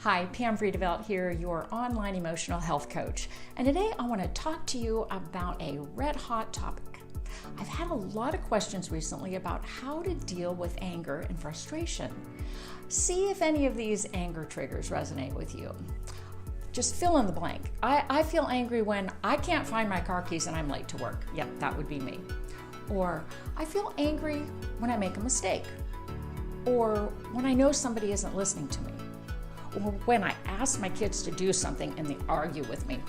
Hi, Pam Friedevelt here, your online emotional health coach. And today I want to talk to you about a red hot topic. I've had a lot of questions recently about how to deal with anger and frustration. See if any of these anger triggers resonate with you. Just fill in the blank. I feel angry when I can't find my car keys and I'm late to work. Yep, that would be me. Or I feel angry when I make a mistake. Or when I know somebody isn't listening to me. Or when I ask my kids to do something and they argue with me.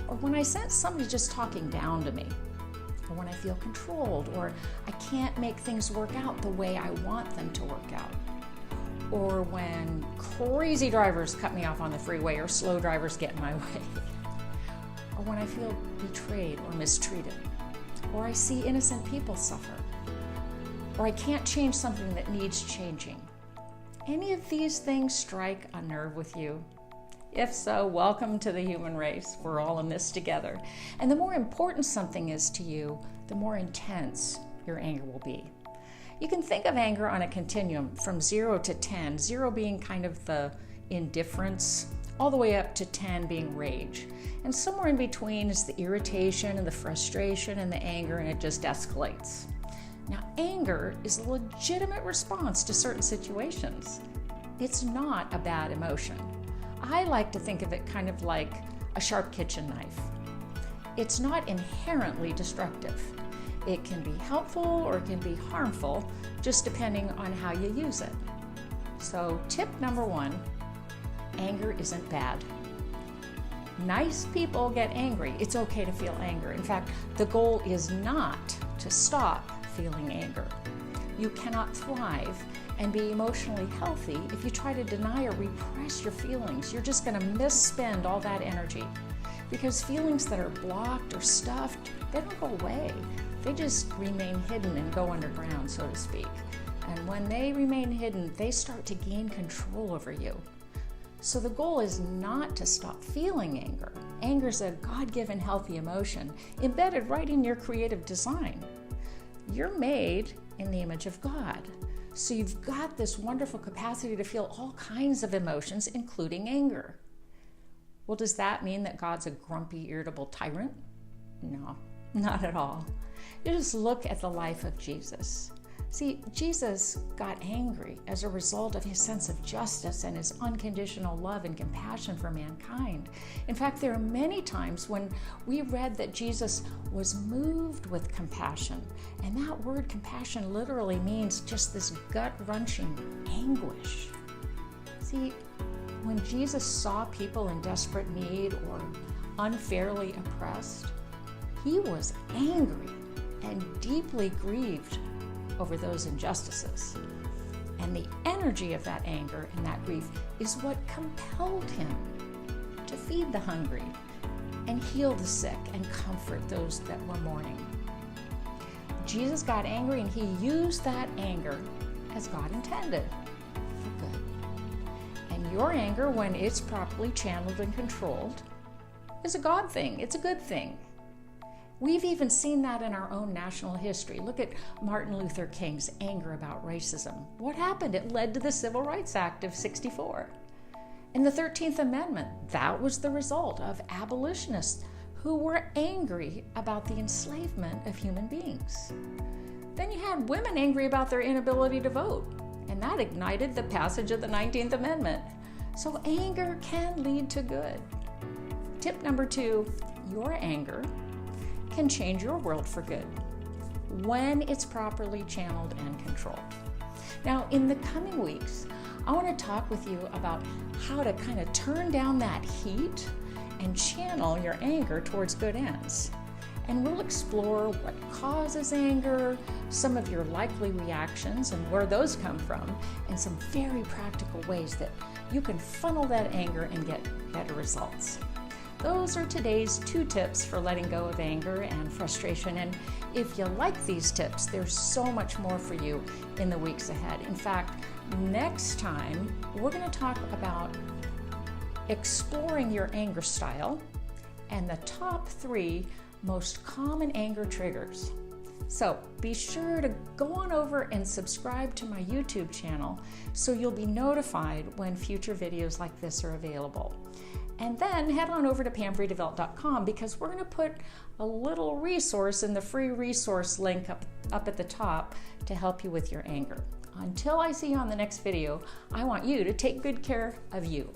Or when I sense somebody just talking down to me. Or when I feel controlled, or I can't make things work out the way I want them to work out. Or when crazy drivers cut me off on the freeway or slow drivers get in my way. Or when I feel betrayed or mistreated. Or I see innocent people suffer. Or I can't change something that needs changing. Any of these things strike a nerve with you? If so, welcome to the human race. We're all in this together. And the more important something is to you, the more intense your anger will be. You can think of anger on a continuum from 0 to 10, 0 being kind of the indifference, all the way up to 10 being rage. And somewhere in between is the irritation and the frustration and the anger, and it just escalates. Now, anger is a legitimate response to certain situations. It's not a bad emotion. I like to think of it kind of like a sharp kitchen knife. It's not inherently destructive. It can be helpful or it can be harmful, just depending on how you use it. So, tip number 1, anger isn't bad. Nice people get angry. It's okay to feel anger. In fact, the goal is not to stop feeling anger. You cannot thrive and be emotionally healthy if you try to deny or repress your feelings. You're just going to misspend all that energy, because feelings that are blocked or stuffed, they don't go away. They just remain hidden and go underground, so to speak. And when they remain hidden, they start to gain control over you. So the goal is not to stop feeling anger. Anger is a God-given healthy emotion embedded right in your creative design. You're made in the image of God. So you've got this wonderful capacity to feel all kinds of emotions, including anger. Well, does that mean that God's a grumpy, irritable tyrant? No, not at all. You just look at the life of Jesus. See, Jesus got angry as a result of his sense of justice and his unconditional love and compassion for mankind. In fact, there are many times when we read that Jesus was moved with compassion. And that word compassion literally means just this gut-wrenching anguish. See, when Jesus saw people in desperate need or unfairly oppressed, he was angry and deeply grieved over those injustices. And the energy of that anger and that grief is what compelled him to feed the hungry and heal the sick and comfort those that were mourning. Jesus got angry and he used that anger as God intended, for good. And your anger, when it's properly channeled and controlled, is a God thing. It's a good thing. We've even seen that in our own national history. Look at Martin Luther King's anger about racism. What happened? It led to the Civil Rights Act of '64. And the 13th Amendment, that was the result of abolitionists who were angry about the enslavement of human beings. Then you had women angry about their inability to vote, and that ignited the passage of the 19th Amendment. So anger can lead to good. Tip number 2, your anger can change your world for good when it's properly channeled and controlled. Now, in the coming weeks, I want to talk with you about how to kind of turn down that heat and channel your anger towards good ends. And we'll explore what causes anger, some of your likely reactions and where those come from, and some very practical ways that you can funnel that anger and get better results. Those are today's 2 tips for letting go of anger and frustration. And if you like these tips, there's so much more for you in the weeks ahead. In fact, next time, we're going to talk about exploring your anger style and the top 3 most common anger triggers. So be sure to go on over and subscribe to my YouTube channel so you'll be notified when future videos like this are available. And then head on over to PamFreeDevelop.com because we're going to put a little resource in the free resource link up at the top to help you with your anger. Until I see you on the next video, I want you to take good care of you.